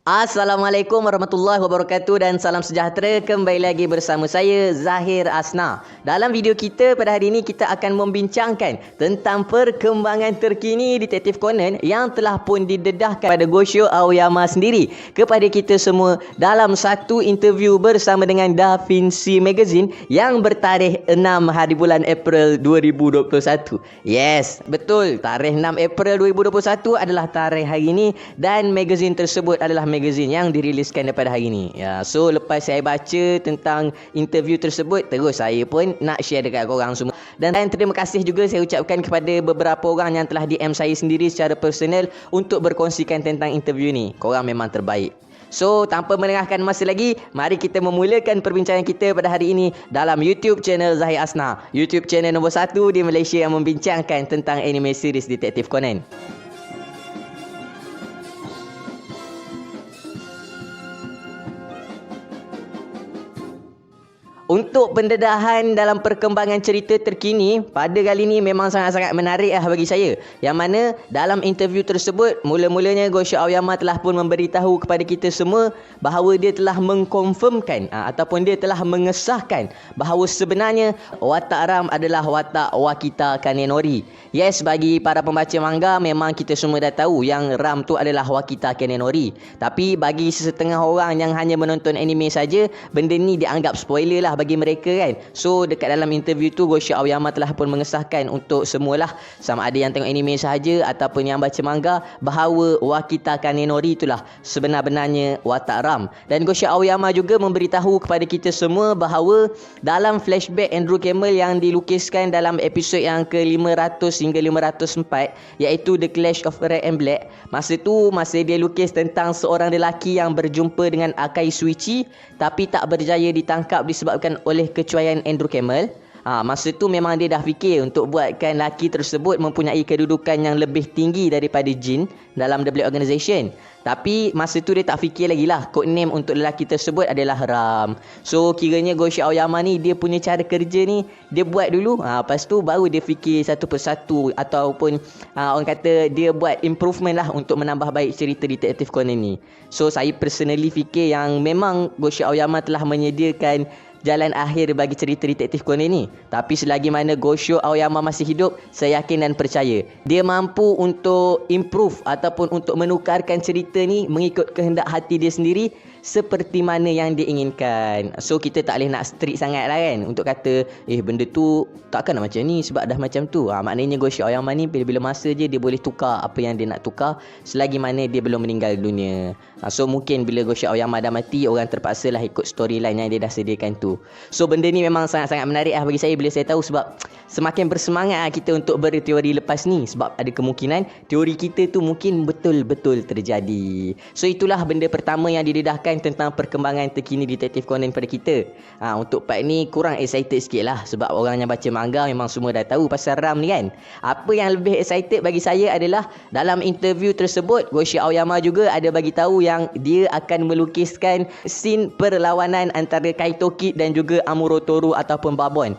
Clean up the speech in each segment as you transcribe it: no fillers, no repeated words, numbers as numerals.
Assalamualaikum warahmatullahi wabarakatuh dan salam sejahtera. Kembali lagi bersama saya Zahir Asna. Dalam video kita pada hari ini kita akan membincangkan tentang perkembangan terkini Detektif Conan yang telah pun didedahkan pada Gosho Aoyama sendiri kepada kita semua dalam satu interview bersama dengan Da Vinci Magazine yang bertarikh 6 hari bulan April 2021. Yes, betul. Tarikh 6 April 2021 adalah tarikh hari ini dan magazine tersebut adalah magazine yang diriliskan daripada hari ini. Ya, so lepas saya baca tentang interview tersebut, terus saya pun nak share dekat korang semua. Dan terima kasih juga saya ucapkan kepada beberapa orang yang telah DM saya sendiri secara personal untuk berkongsikan tentang interview ni. Korang memang terbaik. So, tanpa melengahkan masa lagi, mari kita memulakan perbincangan kita pada hari ini dalam YouTube channel Zahir Asna. YouTube channel nombor 1 di Malaysia yang membincangkan tentang anime series Detektif Conan. Untuk pendedahan dalam perkembangan cerita terkini, pada kali ini memang sangat-sangat menarik bagi saya. Yang mana dalam interview tersebut, mula-mulanya Gosho Aoyama telah pun memberitahu kepada kita semua bahawa dia telah mengkonfirmkan ataupun dia telah mengesahkan bahawa sebenarnya watak Ram adalah watak Wakita Kanenori. Yes, bagi para pembaca manga memang kita semua dah tahu yang Ram tu adalah Wakita Kanenori. Tapi bagi sesetengah orang yang hanya menonton anime saja, benda ni dianggap spoiler lah bagi mereka kan. So dekat dalam interview tu Gosho Aoyama telah pun mengesahkan untuk semualah, sama ada yang tengok anime sahaja ataupun yang baca manga, bahawa Wakita Kanenori itulah sebenar-benarnya watak Ram. Dan Gosho Aoyama juga memberitahu kepada kita semua bahawa dalam flashback Andrew Camel yang dilukiskan dalam episod yang ke-500 hingga 504, iaitu The Clash of Red and Black, masa dia lukis tentang seorang lelaki yang berjumpa dengan Akai Suichi tapi tak berjaya ditangkap disebabkan oleh kecuaian Andrew Camel. Masa tu memang dia dah fikir untuk buatkan lelaki tersebut mempunyai kedudukan yang lebih tinggi daripada Jin dalam The Black Organization. Tapi masa tu dia tak fikir lagi lah code name untuk lelaki tersebut adalah Ram. So kiranya Gosho Aoyama ni dia punya cara kerja ni dia buat dulu, lepas tu baru dia fikir satu persatu ataupun orang kata dia buat improvement lah untuk menambah baik cerita Detektif Conan ni. So saya personally fikir yang memang Gosho Aoyama telah menyediakan jalan akhir bagi cerita Detektif Conan ni. Tapi selagi mana Gosho Aoyama masih hidup, saya yakin dan percaya dia mampu untuk improve ataupun untuk menukarkan cerita ni mengikut kehendak hati dia sendiri seperti mana yang dia inginkan. So kita tak boleh nak strict sangat lah kan untuk kata benda tu takkan macam ni sebab dah macam tu. Maknanya Gosho Aoyama ni bila-bila masa je dia boleh tukar apa yang dia nak tukar selagi mana dia belum meninggal dunia. So mungkin bila Gosho Aoyama dah mati, orang terpaksa lah ikut storyline yang dia dah sediakan tu. So benda ni memang sangat-sangat menarik bagi saya bila saya tahu, sebab semakin bersemangat kita untuk berteori lepas ni, sebab ada kemungkinan teori kita tu mungkin betul-betul terjadi. So itulah benda pertama yang didedahkan tentang perkembangan terkini Detektif Conan pada kita. Untuk part ni kurang excited sikit lah sebab orang yang baca manga memang semua dah tahu pasal Ram ni kan. Apa yang lebih excited bagi saya adalah dalam interview tersebut Gosho Aoyama juga ada bagi tahu yang dia akan melukiskan scene perlawanan antara Kaito Kid dan juga Amuro Toru ataupun Babon.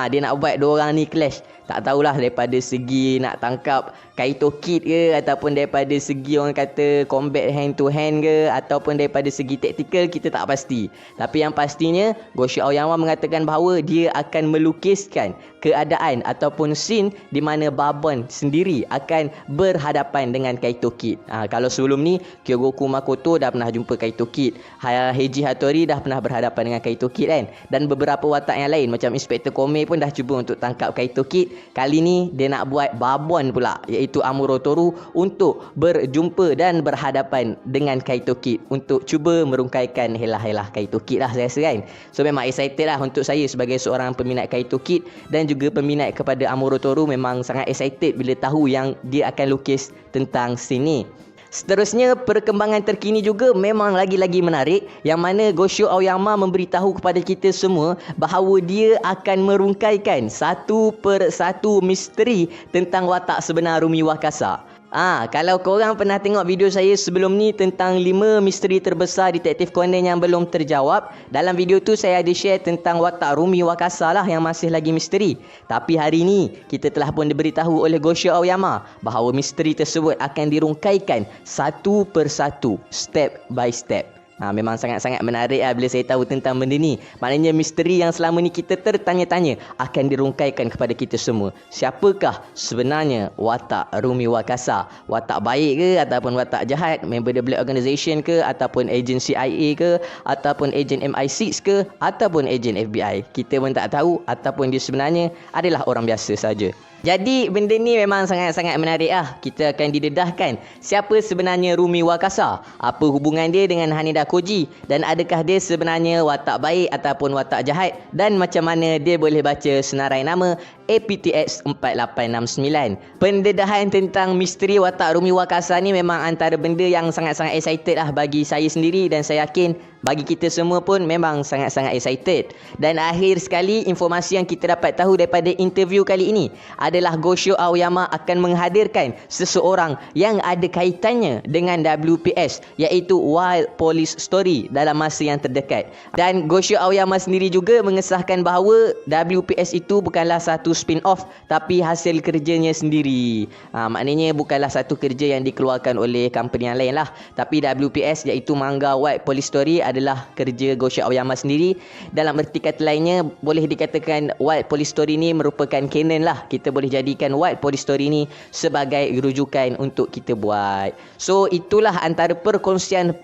Dia nak buat dua orang ni clash. Tak tahulah daripada segi nak tangkap Kaito Kid ke, ataupun daripada segi orang kata combat hand to hand ke, ataupun daripada segi taktikal, kita tak pasti. Tapi yang pastinya Gosho Aoyama mengatakan bahawa dia akan melukiskan keadaan ataupun scene di mana Babon sendiri akan berhadapan dengan Kaito Kid. Kalau sebelum ni Kyogoku Makoto dah pernah jumpa Kaito Kid, Heiji Hattori dah pernah berhadapan dengan Kaito Kid kan, dan beberapa watak yang lain macam Inspektor Kome pun dah cuba untuk tangkap Kaito Kid. Kali ni dia nak buat Babon pula, iaitu Amuro Toru, untuk berjumpa dan berhadapan dengan Kaito Kid untuk cuba merungkaikan helah-helah Kaito Kid lah saya rasa kan. So memang excited lah untuk saya sebagai seorang peminat Kaito Kid dan juga peminat kepada Amuro Toru, memang sangat excited bila tahu yang dia akan lukis tentang sini. Seterusnya, perkembangan terkini juga memang lagi-lagi menarik, yang mana Gosho Aoyama memberitahu kepada kita semua bahawa dia akan merungkaikan satu persatu misteri tentang watak sebenar Rumi Wakasa. Kalau korang pernah tengok video saya sebelum ni tentang 5 misteri terbesar Detektif Conan yang belum terjawab, dalam video tu saya ada share tentang watak Rumi Wakasa lah yang masih lagi misteri. Tapi hari ni kita telah pun diberitahu oleh Gosho Aoyama bahawa misteri tersebut akan dirungkaikan satu persatu, step by step. Memang sangat-sangat menarik bila saya tahu tentang benda ni. Maknanya misteri yang selama ni kita tertanya-tanya akan dirungkaikan kepada kita semua. Siapakah sebenarnya watak Rumi Wakasa? Watak baik ke ataupun watak jahat? Member The Black Organisation ke ataupun ejen CIA ke ataupun ejen MI6 ke ataupun ejen FBI? Kita pun tak tahu, ataupun dia sebenarnya adalah orang biasa saja. Jadi benda ni memang sangat-sangat menarik Kita akan didedahkan siapa sebenarnya Rumi Wakasa, apa hubungan dia dengan Haneda Koji, dan adakah dia sebenarnya watak baik ataupun watak jahat, dan macam mana dia boleh baca senarai nama APTX 4869. Pendedahan tentang misteri watak Rumi Wakasa ni memang antara benda yang sangat-sangat excited bagi saya sendiri, dan saya yakin bagi kita semua pun memang sangat-sangat excited. Dan akhir sekali, informasi yang kita dapat tahu daripada interview kali ini adalah Gosho Aoyama akan menghadirkan seseorang yang ada kaitannya dengan WPS, iaitu Wild Police Story dalam masa yang terdekat. Dan Gosho Aoyama sendiri juga mengesahkan bahawa WPS itu bukanlah satu spin-off tapi hasil kerjanya sendiri. Maknanya bukanlah satu kerja yang dikeluarkan oleh company yang lain lah. Tapi WPS iaitu manga Wild Police Story adalah kerja Gosho Aoyama sendiri. Dalam erti kata lainnya, boleh dikatakan Wild Police Story ni merupakan canon lah. Kita boleh jadikan Wild Police Story ni sebagai rujukan untuk kita buat. So itulah antara perkongsian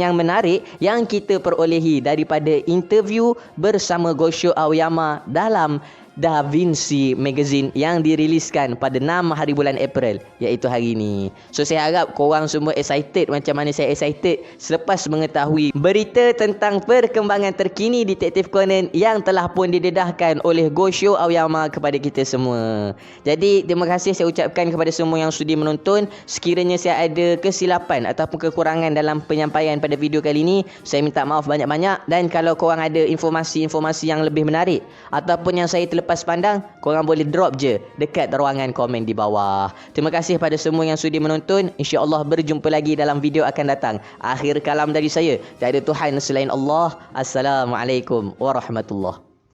yang menarik yang kita perolehi daripada interview bersama Gosho Aoyama dalam Da Vinci Magazine yang diriliskan pada 6 hari bulan April, iaitu hari ini. So saya harap korang semua excited macam mana saya excited selepas mengetahui berita tentang perkembangan terkini Detektif Conan yang telah pun didedahkan oleh Gosho Aoyama kepada kita semua. Jadi terima kasih saya ucapkan kepada semua yang sudi menonton. Sekiranya saya ada kesilapan ataupun kekurangan dalam penyampaian pada video kali ini, saya minta maaf banyak-banyak. Dan kalau korang ada informasi-informasi yang lebih menarik ataupun yang saya lepas pandang, korang boleh drop je dekat ruangan komen di bawah. Terima kasih pada semua yang sudi menonton. InsyaAllah berjumpa lagi dalam video akan datang. Akhir kalam dari saya, tiada Tuhan selain Allah. Assalamualaikum warahmatullahi